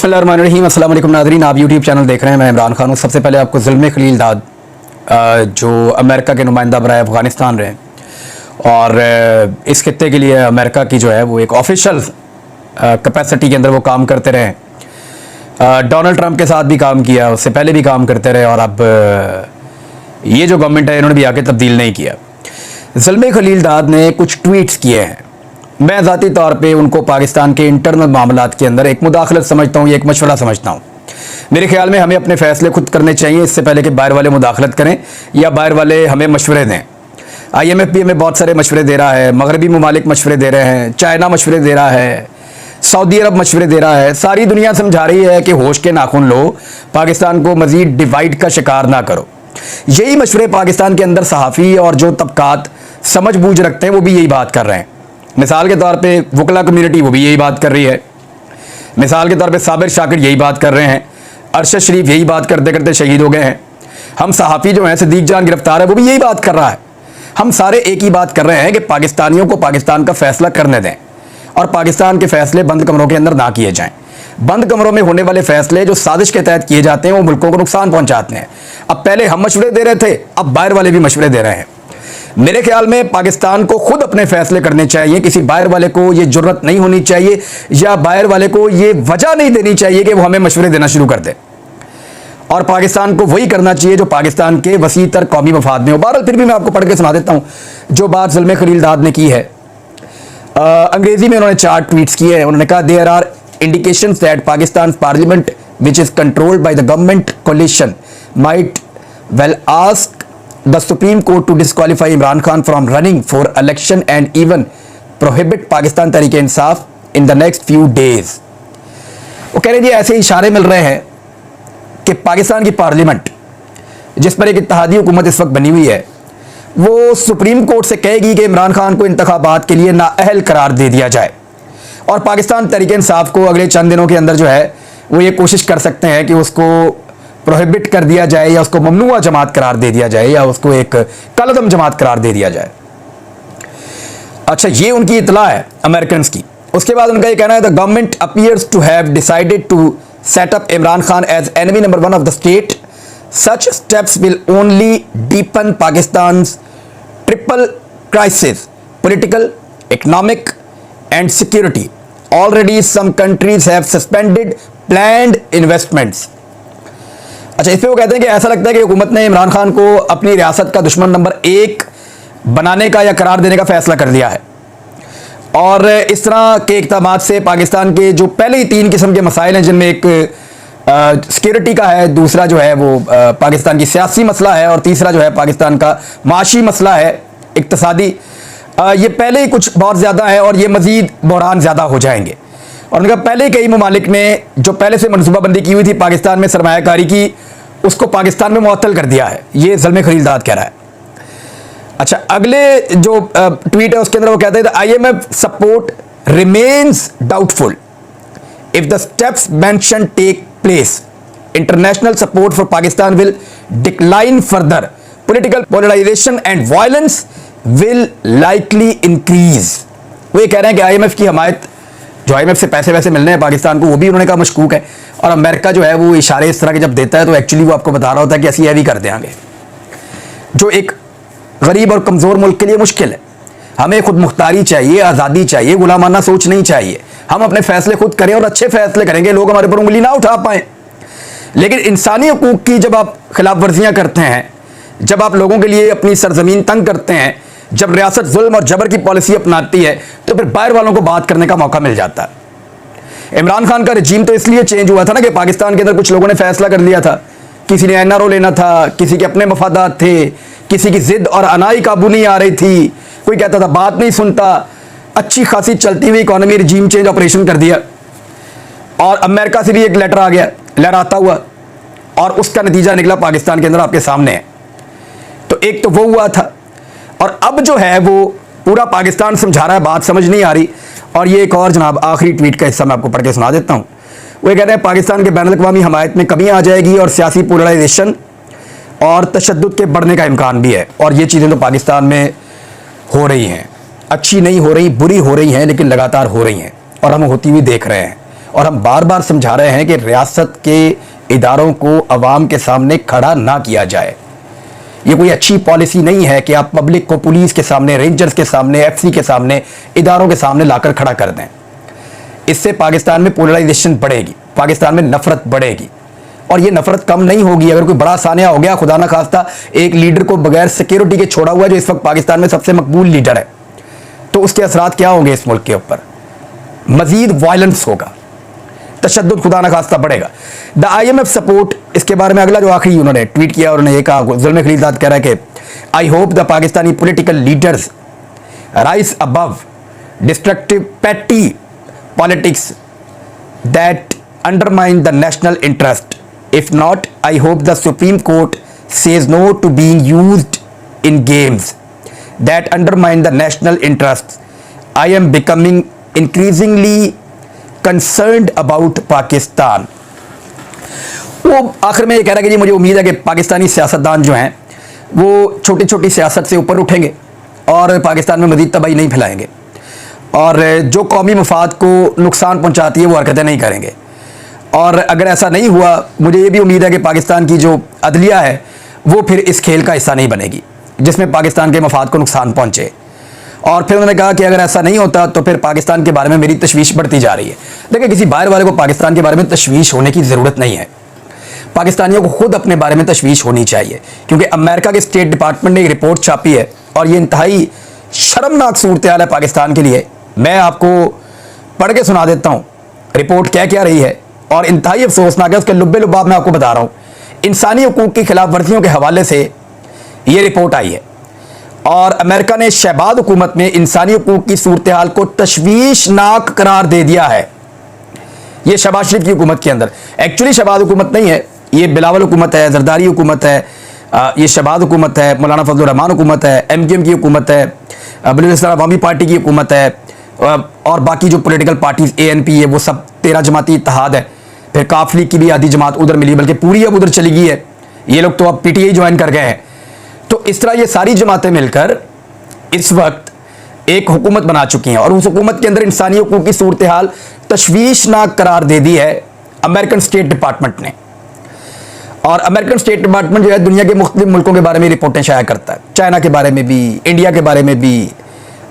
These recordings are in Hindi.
बिस्मिल्लाहिर्रहमानिर्रहीम। अस्सलाम वालेकुम नाज़रीन, आप यूट्यूब चैनल देख रहे हैं। मैं इमरान खान हूँ। सबसे पहले आपको ज़ुल्म खलील दाद जो अमेरिका के नुमाइंदा बराए अफ़गानिस्तान रहे और इस खित्ते के लिए अमेरिका की जो है वो एक ऑफिशियल कैपेसिटी के अंदर वो काम करते रहे। डोनाल्ड ट्रंप के साथ भी काम किया, उससे पहले भी काम करते रहे और अब ये जो गवर्नमेंट है इन्होंने भी आके तब्दील नहीं किया। ज़ुल्म खलील दाद ने कुछ ट्वीट्स किए हैं। मैं ज़ाती तौर पे उनको पाकिस्तान के इंटरनल मामलात के अंदर एक मुदाखलत समझता हूँ, एक मशवरा समझता हूँ। मेरे ख्याल में हमें अपने फ़ैसले खुद करने चाहिए इससे पहले कि बाहर वाले मुदाखलत करें या बाहर वाले हमें मशवरे दें। IMF भी हमें बहुत सारे मशवरे दे रहा है, मगरबी ममालिक मशवरे दे रहे हैं, चाइना मशवरे दे रहा है, सऊदी अरब मशवरे दे रहा है। सारी दुनिया समझा रही है कि होश के नाखून लो, पाकिस्तान को मज़ीद डिवाइड का शिकार ना करो। यही मशवरे पाकिस्तान के अंदर सहाफ़ी और जो तबकात समझ बूझ रखते हैं वो भी यही बात कर रहे हैं। मिसाल के तौर पे वकला कम्युनिटी वो भी यही बात कर रही है। मिसाल के तौर पे साबिर शाकिर यही बात कर रहे हैं। अरशद शरीफ यही बात करते करते शहीद हो गए हैं। हम सहाफ़ी जो हैं सिद्दीक जान गिरफ्तार है वो भी यही बात कर रहा है। हम सारे एक ही बात कर रहे हैं कि पाकिस्तानियों को पाकिस्तान का फैसला करने दें और पाकिस्तान के फैसले बंद कमरों के अंदर ना किए जाएं। बंद कमरों में होने वाले फैसले जो साजिश के तहत किए जाते हैं वो मुल्कों को नुकसान पहुंचाते हैं। अब पहले हम मशवरे दे रहे थे, अब बाहर वाले भी मशवरे दे रहे हैं। मेरे ख्याल में पाकिस्तान को खुद अपने फैसले करने चाहिए। किसी बाहर वाले को ये जुर्रत नहीं होनी चाहिए या बाहर वाले को ये वजह नहीं देनी चाहिए कि वो हमें मशवरे देना शुरू कर दे। और पाकिस्तान को वही करना चाहिए जो पाकिस्तान के वसी तर कौमी मफाद में हो। बहरहाल फिर भी मैं आपको पढ़ के सुना देता हूँ जो बात ज़ुल्म खलील दाद ने की है। अंग्रेजी में उन्होंने 4 ट्वीट्स किए हैं। उन्होंने कहा, there are indications that Pakistan parliament which is controlled by the government coalition might well ask the Supreme Court to disqualify Imran Khan from running for election and even prohibit Pakistan Tehreek-e-Insaf in the next few days। वो कह रहे हैं जी ऐसे इशारे मिल रहे हैं कि पाकिस्तान की पार्लियामेंट जिस पर एक इत्तेहादी हुकूमत इस वक्त बनी हुई है वो सुप्रीम कोर्ट से कहेगी कि इमरान खान को इंतखाबात के लिए नाअहल करार दे दिया जाए और पाकिस्तान तहरीक-ए-इंसाफ को अगले चंद दिनों के अंदर जो है वो ये कोशिश कर सकते हैं कि उसको प्रोहिबिट कर दिया जाए या उसको ममनुआ जमात करार दे दिया जाए या उसको एक कलअदम जमात करार दे दिया जाए। अच्छा, ये उनकी इतला है अमेरिकन की। उसके बाद उनका ये कहना है, the government appears to have decided to set up Imran Khan as enemy number 1 of the state. Such steps will only deepen Pakistan triple crisis, political, economic and security. Already some countries have suspended planned investments. अच्छा, इस पर वो कहते हैं कि ऐसा लगता है कि हुकूमत ने इमरान खान को अपनी रियासत का दुश्मन नंबर 1 बनाने का या करार देने का फैसला कर लिया है और इस तरह के इक़दाम से पाकिस्तान के जो पहले ही 3 किस्म के मसाइल हैं जिनमें एक सिक्योरिटी का है, दूसरा जो है वो पाकिस्तान की सियासी मसला है और तीसरा जो है पाकिस्तान का माशी मसला है, इक़्तिसादी। ये पहले ही कुछ बहुत ज़्यादा है और ये मज़ीद बहरान ज़्यादा हो जाएंगे। और उनका पहले कई ममालिक ने जो पहले से मनसूबाबंदी की हुई थी पाकिस्तान में सरमायाकारी की, उसको पाकिस्तान में मुअत्तल कर दिया है। ये ज़ुल्म खलील दाद कह रहा है। अच्छा, अगले जो ट्वीट है उसके अंदर वो कहते हैं, IMF support remains doubtful if the steps mention take place. International support for Pakistan will decline further. Political polarisation and violence will likely increase. वो ये कह रहे हैं कि IMF की हमायत, जो IMF से पैसे वैसे मिलने हैं पाकिस्तान को, वो भी उन्होंने कहा मशकूक है। और अमेरिका जो है वो इशारे इस तरह के जब देता है तो एक्चुअली वो आपको बता रहा होता है कि ऐसी ये भी कर देंगे, जो एक गरीब और कमज़ोर मुल्क के लिए मुश्किल है। हमें खुद मुख्तारी चाहिए, आज़ादी चाहिए, गुलामाना सोच नहीं चाहिए। हम अपने फैसले खुद करें और अच्छे फैसले करेंगे, लोग हमारे पर उंगली ना उठा पाएँ। लेकिन इंसानी हकूक़ की जब आप खिलाफ वर्जियाँ करते हैं, जब आप लोगों के लिए अपनी सरजमीन तंग करते हैं, जब रियासत जुल्म और जबर की पॉलिसी अपनाती है तो फिर बाहर वालों को बात करने का मौका मिल जाता है। इमरान खान का रजीम तो इसलिए चेंज हुआ था ना कि पाकिस्तान के अंदर कुछ लोगों ने फैसला कर लिया था, किसी ने NRO लेना था, किसी के अपने मफादात थे, किसी की जिद और अनाई काबू नहीं आ रही थी, कोई कहता था बात नहीं सुनता। अच्छी खासी चलती हुई इकॉनमी रजीम चेंज ऑपरेशन कर दिया और अमेरिका से भी एक लेटर आ गया लहराता हुआ और उसका नतीजा निकला पाकिस्तान के अंदर आपके सामने है। तो एक तो वो हुआ था और अब जो है वो पूरा पाकिस्तान समझा रहा है, बात समझ नहीं आ रही। और ये एक और जनाब आखिरी ट्वीट का हिस्सा मैं आपको पढ़ के सुना देता हूँ। वो ये कह रहे हैं, पाकिस्तान के बैनुल-अक़वामी हमायत में कमी आ जाएगी और सियासी पोलराइजेशन और तशद्दुद के बढ़ने का इम्कान भी है। और ये चीज़ें तो पाकिस्तान में हो रही हैं, अच्छी नहीं हो रही, बुरी हो रही हैं, लेकिन लगातार हो रही हैं और हम होती हुई देख रहे हैं। और हम बार बार समझा रहे हैं कि रियासत के इदारों को अवाम के सामने खड़ा ना किया जाए। ये कोई अच्छी पॉलिसी नहीं है कि आप पब्लिक को पुलिस के सामने, रेंजर्स के सामने, एफसी के सामने, इदारों के सामने लाकर खड़ा कर दें। इससे पाकिस्तान में पोलराइजेशन बढ़ेगी, पाकिस्तान में नफरत बढ़ेगी और ये नफरत कम नहीं होगी। अगर कोई बड़ा सानिया हो गया, खुदा ना खास्ता एक लीडर को बगैर सिक्योरिटी के छोड़ा हुआ, जो इस वक्त पाकिस्तान में सबसे मकबूल लीडर है, तो उसके असरात क्या होंगे इस मुल्क के ऊपर? मजीद वायलेंस होगा, तशद्दुद खुदा न खास्ता बढ़ेगा। द IMF सपोर्ट, इसके बारे में अगला जो आखिरी उन्होंने ट्वीट किया, उन्होंने ये कहा, जुल्म खलीलजाद कह रहा है कि I hope the Pakistani political leaders rise above destructive petty politics that undermine the national interest. If not, I hope the Supreme Court says no to being used in games that undermine the national interests. I am becoming increasingly concerned about Pakistan. वो आखिर में ये कह रहा है कि जी मुझे उम्मीद है कि पाकिस्तानी सियासतदान जो हैं वो छोटी छोटी सियासत से ऊपर उठेंगे और पाकिस्तान में मज़ीद तबाही नहीं फैलाएंगे और जो कौमी मफाद को नुकसान पहुंचाती है वो हरकतें नहीं करेंगे। और अगर ऐसा नहीं हुआ, मुझे ये भी उम्मीद है कि पाकिस्तान की जो अदलिया है वो फिर इस खेल का हिस्सा नहीं बनेगी जिसमें पाकिस्तान के मफाद को नुकसान पहुंचे। और फिर उन्होंने कहा कि अगर ऐसा नहीं होता तो फिर पाकिस्तान के बारे में मेरी तशवीश बढ़ती जा रही है। देखिए, किसी बाहर वाले को पाकिस्तान के बारे में तशवीश होने की ज़रूरत नहीं है। पाकिस्तानियों को खुद अपने बारे में तशवीश होनी चाहिए, क्योंकि अमेरिका के स्टेट डिपार्टमेंट ने एक रिपोर्ट छापी है और ये इंतहाई शर्मनाक सूरत हाल है पाकिस्तान के लिए। मैं आपको पढ़ के सुना देता हूँ रिपोर्ट क्या रही है और इंतहाई अफसोसनाक है। उसके लुब्बे लुबाब मैं आपको बता रहा हूँ। इंसानी हकूक़ की खिलाफ वर्जियों के हवाले से ये रिपोर्ट आई है और अमेरिका ने शहबाज हुकूमत में इंसानी हकूक़ की सूरत हाल को तशवीशनाक करार दे दिया है। ये शहबाज शरीफ की हुकूमत के अंदर, एक्चुअली शहबाज हुकूमत नहीं है, ये बिलावल हुकूमत है, जरदारी हुकूमत है, ये शहबाज हुकूमत है, मौलाना फजलुर रहमान हुकूमत है, MKM की हुकूमत है, बलूचिस्तान इस्लामी अवामी पार्टी की हुकूमत है और बाकी जो पोलिटिकल पार्टीज ANP है वो सब 13 जमाती इत्तेहाद है। फिर काफ लीग की भी आधी जमात उधर मिली, बल्कि पूरी अब उधर चली गई है। ये लोग तो अब PTI ज्वाइन कर गए हैं। तो इस तरह ये सारी जमातें मिलकर इस वक्त एक हुकूमत बना चुकी हैं और उस हुकूमत के अंदर इंसानी हकूक़ की सूरत हाल तशवीशनाक करार दे दी है अमेरिकन स्टेट डिपार्टमेंट ने। और अमेरिकन स्टेट डिपार्टमेंट जो है दुनिया के मुख्तलिफ मुल्कों के बारे में रिपोर्टें शाया करता है, चाइना के बारे में भी, इंडिया के बारे में भी,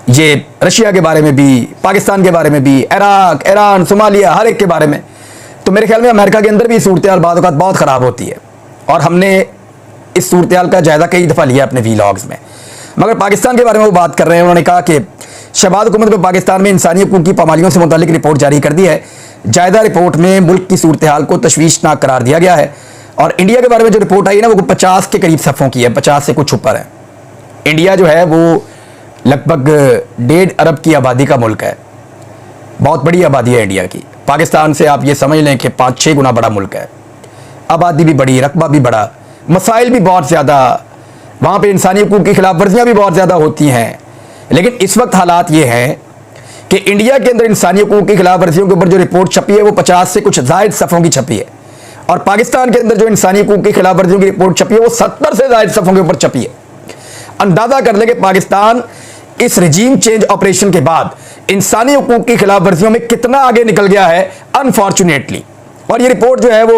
ये रशिया के बारे में भी, पाकिस्तान के बारे में भी, इराक, ईरान, सोमालिया, हर एक के बारे में। तो मेरे ख्याल में अमेरिका के अंदर भी सूरत हाल बाद औक़ात बहुत ख़राब होती है और हमने इस सूरत हाल का जायज़ा कई दफ़ा लिया अपने वीलॉग्स में। मगर पाकिस्तान के बारे में वो बात कर रहे हैं। उन्होंने कहा कि शहबाज हुकूमत ने पाकिस्तान में इंसानी हकूक़ की पामालियों से मुतालिक रिपोर्ट जारी कर दी है। जायज़ा रिपोर्ट में मुल्क की सूरत हाल को तशवीशनाक करार दिया गया है। और इंडिया के बारे में जो रिपोर्ट आई है ना, वो 50 के करीब सफ़ों की है, 50 से कुछ ऊपर है। इंडिया जो है वो लगभग 1.5 अरब की आबादी का मुल्क है, बहुत बड़ी आबादी है इंडिया की। पाकिस्तान से आप ये समझ लें कि 5-6 गुना बड़ा मुल्क है। आबादी भी बड़ी, रकबा भी बड़ा, मसाइल भी बहुत ज़्यादा, वहाँ पे इंसानी हकूक़ की खिलाफ वर्जियाँ भी बहुत ज़्यादा होती हैं। लेकिन इस वक्त हालात ये हैं कि इंडिया के अंदर इंसानी हकूक़ की खिलाफ वर्जियों के ऊपर जो रिपोर्ट छपी है वो 50 से कुछ ज़ायद सफ़ों की छपी है और पाकिस्तान के अंदर जो इंसानी हकूक़ की खिलाफ वर्जियों की रिपोर्ट छपी है वो 70 से ज़ायद सफ़ों के ऊपर छपी है। अंदाज़ा कर ले कि पाकिस्तान इस रजीम चेंज ऑपरेशन के बाद इंसानी हकूक़ की खिलाफ वर्जियों में कितना आगे निकल गया है, अनफॉर्चुनेटली। और ये रिपोर्ट जो है वो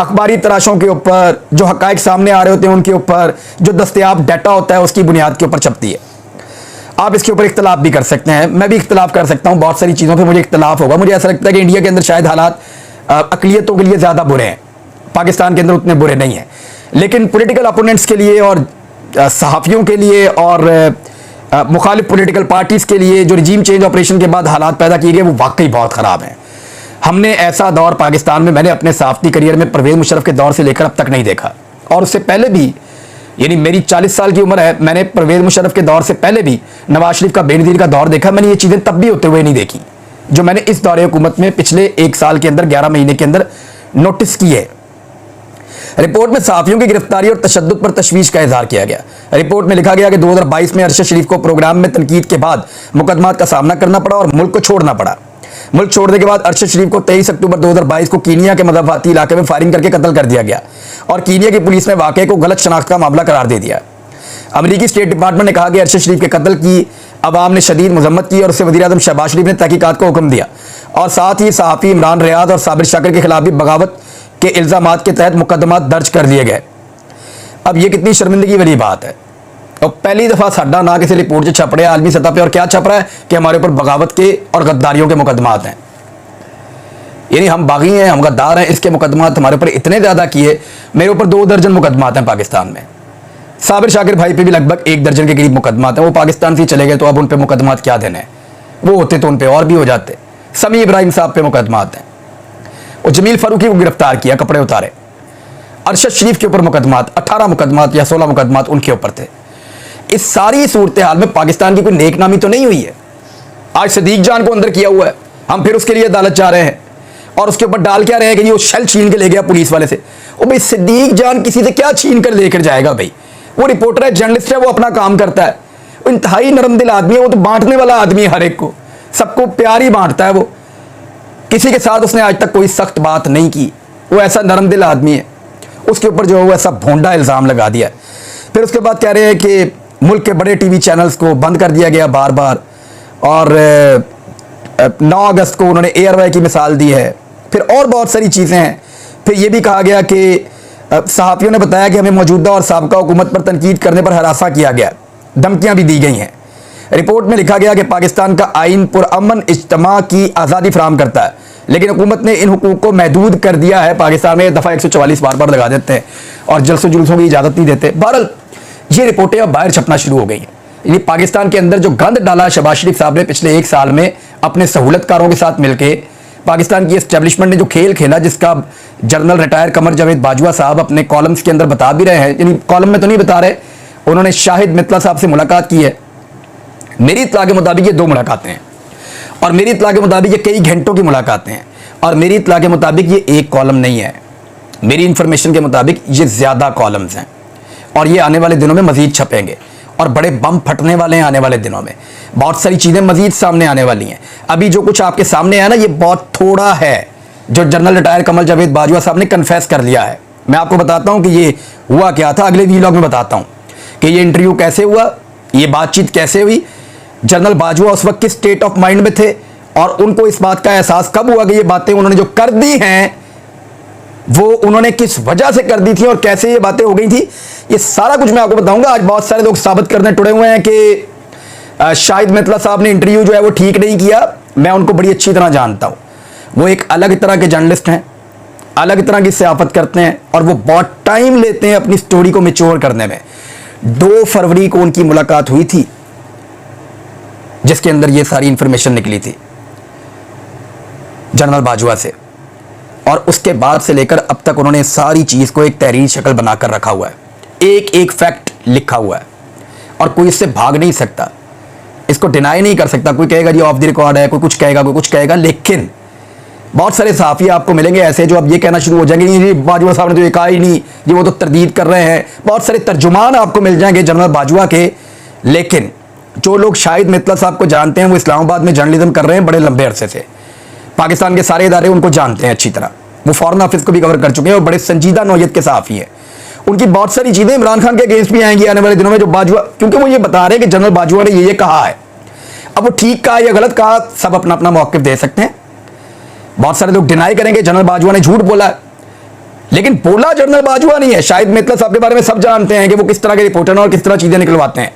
अखबारी तराशों के ऊपर, जो हक़ाइक़ सामने आ रहे होते हैं उनके ऊपर, जो दस्तयाब डाटा होता है उसकी बुनियाद के ऊपर छपती है। आप इसके ऊपर इख्तलाफ भी कर सकते हैं, मैं भी इख्तलाफ कर सकता हूँ, बहुत सारी चीज़ों पर मुझे इख्तलाफ होगा। मुझे ऐसा लगता है कि इंडिया के अंदर शायद हालात अक़लियतों के लिए ज़्यादा बुरे हैं, पाकिस्तान के अंदर उतने बुरे नहीं हैं। लेकिन पोलिटिकल अपोनेंट्स के लिए और सहाफ़ियों के लिए और मुखालिफ पोलिटिकल पार्टीज़ के लिए जो रजीम चेंज ऑपरेशन के बाद हालात पैदा किए गए वो वाकई बहुत ख़राब हैं। हमने ऐसा दौर पाकिस्तान में, मैंने अपने सहाफ़ती करियर में परवेज़ मुशर्रफ के दौर से लेकर अब तक नहीं देखा। और उससे पहले भी, यानी मेरी 40 साल की उम्र है, मैंने परवेज़ मुशर्रफ के दौर से पहले भी नवाज शरीफ का बेनज़ीर का दौर देखा। मैंने ये चीज़ें तब भी होते हुए नहीं देखी जो मैंने इस दौरे हुकूमत में पिछले 1 साल के अंदर 11 महीने के अंदर नोटिस की है। रिपोर्ट में सहाफ़ियों की गिरफ्तारी और तशद्दुद पर तशवीश का इज़हार किया गया। रिपोर्ट में लिखा गया कि 2022 में अरशद शरीफ को प्रोग्राम में तनकीद के बाद मुकदमात का सामना करना पड़ा और मुल्क को छोड़ना पड़ा। मुल्क छोड़ने के बाद अरशद शरीफ को 23 अक्टूबर 2022 को कीनिया के मज़ाफ़ाती इलाके में फायरिंग करके कत्ल कर दिया गया और कीनिया की पुलिस ने वाक़े को गलत शनाख्त का मामला करार दे दिया। अमरीकी स्टेट डिपार्टमेंट ने कहा कि अरशद शरीफ के कत्ल की अवाम ने शदीद मजम्मत की और उससे वज़ीर आज़म शहबाज शरीफ ने तहकीकात को हुक्म दिया और साथ ही सहाफ़ी इमरान रियाद और साबिर शाकिर के खिलाफ भी बगावत के इल्ज़ामात के तहत मुकदमात दर्ज कर लिए गए। अब ये कितनी शर्मिंदगी वाली बात है। और पहली दफ़ा साडा ना किसी रिपोर्ट से छप रहा है आलमी सतह पर, और क्या छप रहा है कि हमारे ऊपर बगावत के और गद्दारियों के मुकदमात हैं, यानी हम बागी हैं, हम गद्दार हैं, इसके मुकदमात हमारे ऊपर इतने ज़्यादा किए। मेरे ऊपर 2 दर्जन मुकदमात हैं पाकिस्तान में। साबिर शाकिर भाई पे भी लगभग 1 दर्जन के करीब मुकदमात हैं। वो पाकिस्तान से चले गए तो अब उन पे मुकदमात क्या देने हैं, वो होते तो उन पे और भी हो जाते। समी इब्राहिम साहब पे मुकदमात हैं, और जमील फारूकी को गिरफ्तार किया, कपड़े उतारे। अरशद शरीफ के ऊपर मुकदमात, 18 मुकदमात या 16 मुकदमात उनके ऊपर थे। इस सारी सूरत हाल में पाकिस्तान की कोई नेक नामी तो नहीं हुई है। आज सदीक जान को अंदर किया हुआ है, हम फिर उसके लिए अदालत जा रहे हैं और उसके ऊपर डाल क्या रहे हैं कि ये वो शेल छीन के ले गया पुलिस वाले से। वो भाई सदीक जान किसी से क्या छीन कर लेकर जाएगा भाई, वो रिपोर्टर है, जर्नलिस्ट है, वो अपना काम करता है, वो इंतहाई नरम दिल आदमी है, वो तो बांटने वाला आदमी है, हर एक को, सबको प्यार ही बांटता है। वो किसी के साथ उसने आज तक कोई सख्त बात नहीं की, वो ऐसा नरम दिल आदमी है। उसके ऊपर जो है वो ऐसा भोंडा इल्ज़ाम लगा दिया। फिर उसके बाद कह रहे हैं कि मुल्क के बड़े टीवी चैनल्स को बंद कर दिया गया बार बार, और 9 अगस्त को उन्होंने एयरवे की मिसाल दी है। फिर और बहुत सारी चीज़ें हैं। फिर ये भी कहा गया कि सहाफ़ियों ने बताया कि हमें मौजूदा और साबका हुकूमत पर तनकीद करने पर हरासा किया गया, धमकियाँ भी दी गई हैं। रिपोर्ट में लिखा गया कि पाकिस्तान का आइन पुरअमन इज्तिमा की आज़ादी फराहम करता है, लेकिन हुकूमत ने इन हुकूक को महदूद कर दिया है। पाकिस्तान में दफ़ा 144 बार बार लगा देते हैं और जलसों जुलूसों की इजाज़त नहीं देते। बहरहाल ये रिपोर्टें अब बाहर छपना शुरू हो गई हैं। यानी पाकिस्तान के अंदर जो गंद डाला शहबाज शरीफ साहब ने पिछले 1 साल में अपने सहूलतकारों के साथ मिलकर, पाकिस्तान की एस्टेब्लिशमेंट ने जो खेल खेला, जिसका जनरल रिटायर कमर जावेद बाजवा साहब अपने कॉलम्स के अंदर बता भी रहे हैं, यानी कॉलम में तो नहीं बता रहे, उन्होंने शाहिद मित्तला साहब से मुलाकात की है। मेरी इत्तला के मुताबिक ये 2 मुलाकातें हैं, और मेरी इत्तला के मुताबिक ये कई घंटों की मुलाकातें हैं, और मेरी इत्तला के मुताबिक ये 1 कॉलम नहीं है। मेरी इंफॉर्मेशन के मुताबिक ये ज़्यादा कॉलम्स हैं, और ये आने वाले दिनों में मज़ीद छपेंगे, और बड़े बम फटने वाले हैं आने वाले दिनों में। बहुत सारी चीज़ें मज़ीद सामने आने वाली हैं। अभी जो कुछ आपके सामने है ना, ये बहुत थोड़ा है जो जनरल रिटायर कमर जावेद बाजवा साहब ने कन्फेस कर लिया है। मैं आपको बताता हूँ कि ये हुआ क्या था, अगले वीलॉग में बताता हूँ कि ये इंटरव्यू कैसे हुआ, ये बातचीत कैसे हुई, जनरल बाजवा उस वक्त किस स्टेट ऑफ माइंड में थे, और उनको इस बात का एहसास कब हुआ कि ये बातें उन्होंने जो कर दी हैं वो उन्होंने किस वजह से कर दी थी और कैसे ये बातें हो गई थी। ये सारा कुछ मैं आपको बताऊंगा। आज बहुत सारे लोग साबित करने टुड़े हुए हैं कि शाहिद मित्तला साहब ने इंटरव्यू जो है वो ठीक नहीं किया। मैं उनको बड़ी अच्छी तरह जानता हूं, वो एक अलग तरह के जर्नलिस्ट हैं, अलग तरह की सियाफत करते हैं, और वो बहुत टाइम लेते हैं अपनी स्टोरी को मैच्योर करने में। 2 फरवरी को उनकी मुलाकात हुई थी, जिसके अंदर ये सारी इंफॉर्मेशन निकली थी जनरल बाजवा से, और उसके बाद से लेकर अब तक उन्होंने सारी चीज़ को एक तहरीर शक्ल बनाकर रखा हुआ है, एक एक फैक्ट लिखा हुआ है, और कोई इससे भाग नहीं सकता, इसको डिनाई नहीं कर सकता। कोई कहेगा जी ऑफ द रिकॉर्ड है, कोई कुछ कहेगा, कोई कुछ कहेगा, लेकिन बहुत सारे सहाफ़ी आपको मिलेंगे ऐसे जो अब ये कहना शुरू हो जाएंगे जी बाजवा साहब ने तो ये कहा ही नहीं, ये वो तो तरदीद कर रहे हैं। बहुत सारे तर्जुमान आपको मिल जाएंगे जनरल बाजवा के, लेकिन जो लोग शाहिद मित्तला साहब को जानते हैं, वो इस्लामाबाद में जर्नलिज्म कर रहे हैं बड़े लंबे अरसे से, पाकिस्तान के सारे इदारे उनको जानते हैं अच्छी तरह, वो फॉरेन ऑफिस को भी कवर कर चुके हैं और बड़े संजीदा नौयत के सहाफ़ी हैं। उनकी बहुत सारी चीज़ें इमरान खान के अगेंस्ट भी आएंगी आने वाले दिनों में, जो बाजवा, क्योंकि वो ये बता रहे हैं कि जनरल बाजवा ने ये कहा है। अब वो ठीक कहा या गलत कहा, सब अपना अपना मौक़िफ़ दे सकते हैं। बहुत सारे लोग डिनाई करेंगे जनरल बाजवा ने झूठ बोला, लेकिन बोला जनरल बाजवा नहीं है। शाहिद मित्तला साहब के बारे में सब जानते हैं कि वो किस तरह के रिपोर्टर हैं और किस तरह चीज़ें निकलवाते हैं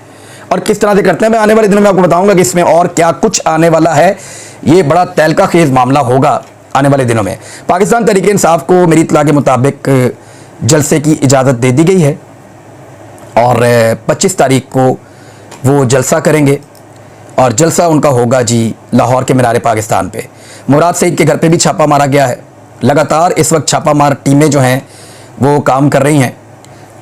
और किस तरह से करते हैं। मैं आने वाले दिनों में आपको बताऊंगा कि इसमें और क्या कुछ आने वाला है। ये बड़ा तहलका खेज मामला होगा आने वाले दिनों में। पाकिस्तान तहरीक इंसाफ को मेरी इत्तला के मुताबिक जलसे की इजाज़त दे दी गई है, और 25 तारीख को वो जलसा करेंगे, और जलसा उनका होगा जी लाहौर के मीनार पाकिस्तान पे। मुराद सईद के घर पे भी छापा मारा गया है। लगातार इस वक्त छापा मार टीमें जो हैं वो काम कर रही हैं,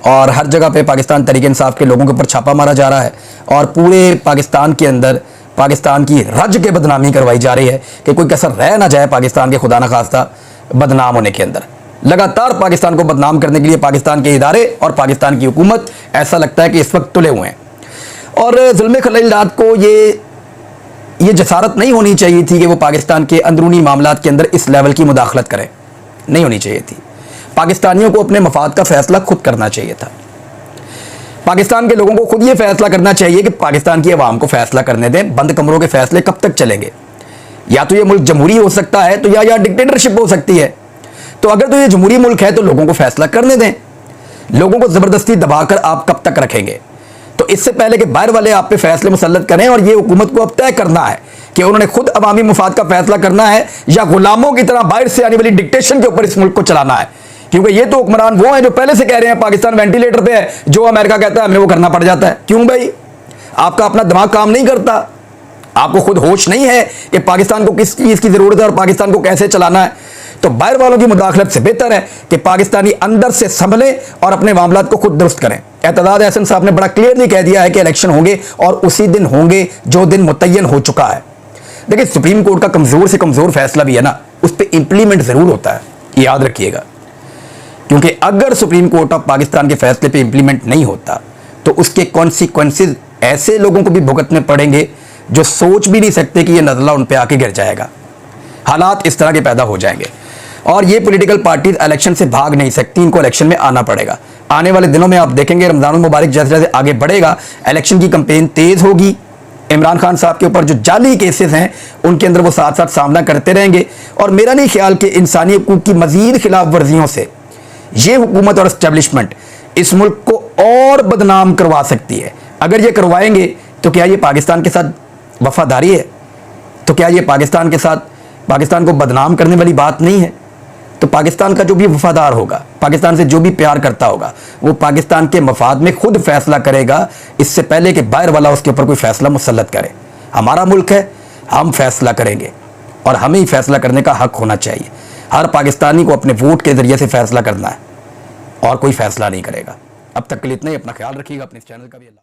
और हर जगह पे पाकिस्तान तहरीक इंसाफ के लोगों के ऊपर छापा मारा जा रहा है, और पूरे पाकिस्तान के अंदर पाकिस्तान की रज के बदनामी करवाई जा रही है कि कोई कसर रह ना जाए पाकिस्तान के खुदा न खास्ता बदनाम होने के अंदर। लगातार पाकिस्तान को बदनाम करने के लिए पाकिस्तान के इदारे और पाकिस्तान की हुकूमत ऐसा लगता है कि इस वक्त तुले हुए हैं। और ज़ुल्म खलील दाद को ये जसारत नहीं होनी चाहिए थी कि वो पाकिस्तान के अंदरूनी मामलात के अंदर इस लेवल की मुदाखलत करें, नहीं होनी चाहिए थी। पाकिस्तानियों को अपने मफाद का फैसला खुद करना चाहिए था। पाकिस्तान के लोगों को खुद ये फैसला करना चाहिए कि पाकिस्तान की आवाम को फैसला करने दें। बंद कमरों के फैसले कब तक चलेंगे? या तो ये मुल्क जमहूरी हो सकता है, तो या डिक्टेटरशिप हो सकती है। तो अगर तो ये जमहूरी मुल्क है तो लोगों को फैसला करने दें। लोगों को जबरदस्ती दबाकर आप कब तक रखेंगे? तो इससे पहले कि बाहर वाले आप पे फैसले मुसल्लत करें, और ये हुकूमत को अब तय करना है कि उन्होंने खुद अवामी मुफाद का फैसला करना है या गुलामों की तरह बाहर से आने वाली डिक्टेशन के ऊपर इस मुल्क को चलाना है। क्योंकि ये तो हुक्मरान वो हैं जो पहले से कह रहे हैं पाकिस्तान वेंटिलेटर पे है, जो अमेरिका कहता है हमें वो करना पड़ जाता है। क्यों भाई? आपका अपना दिमाग काम नहीं करता? आपको खुद होश नहीं है कि पाकिस्तान को किस चीज की जरूरत है और पाकिस्तान को कैसे चलाना है? तो बाहर वालों की मुदाखलत से बेहतर है कि पाकिस्तानी अंदर से संभले और अपने मामलात को खुद दुरुस्त करें। एतजाज अहसन साहब ने बड़ा क्लियरली कह दिया है कि इलेक्शन होंगे और उसी दिन होंगे जो दिन मुतय्यन हो चुका है। देखिए, सुप्रीम कोर्ट का कमजोर से कमजोर फैसला भी है ना, उस पर इंप्लीमेंट जरूर होता है, याद रखिएगा। क्योंकि अगर सुप्रीम कोर्ट ऑफ पाकिस्तान के फैसले पे इंप्लीमेंट नहीं होता तो उसके कॉन्सिक्वेंसेज ऐसे लोगों को भी भुगतने पड़ेंगे जो सोच भी नहीं सकते कि ये नज़ला उन पे आके गिर जाएगा। हालात इस तरह के पैदा हो जाएंगे और ये पॉलिटिकल पार्टीज इलेक्शन से भाग नहीं सकती, इनको इलेक्शन में आना पड़ेगा। आने वाले दिनों में आप देखेंगे रमजान मुबारक जैसे जैसे आगे बढ़ेगा, इलेक्शन की कंपेन तेज होगी। इमरान खान साहब के ऊपर जो जाली केसेस हैं उनके अंदर वो साथ साथ सामना करते रहेंगे। और मेरा नहीं ख्याल कि इंसानी हकूक की मजीद खिलाफ वर्जियों से ये हुकूमत और एस्टेब्लिशमेंट इस मुल्क को और बदनाम करवा सकती है। अगर ये करवाएंगे तो क्या ये पाकिस्तान के साथ वफादारी है? तो क्या ये पाकिस्तान के साथ पाकिस्तान को बदनाम करने वाली बात नहीं है? तो पाकिस्तान का जो भी वफादार होगा, पाकिस्तान से जो भी प्यार करता होगा, वो पाकिस्तान के मफाद में खुद फैसला करेगा, इससे पहले कि बाहर वाला उसके ऊपर कोई फैसला मुसल्लत करे। हमारा मुल्क है, हम फैसला करेंगे और हमें ही फैसला करने का हक होना चाहिए। हर पाकिस्तानी को अपने वोट के जरिए से फैसला करना है और कोई फैसला नहीं करेगा। अब तक के लिए इतना ही। अपना ख्याल रखिएगा, अपने इस चैनल का भी।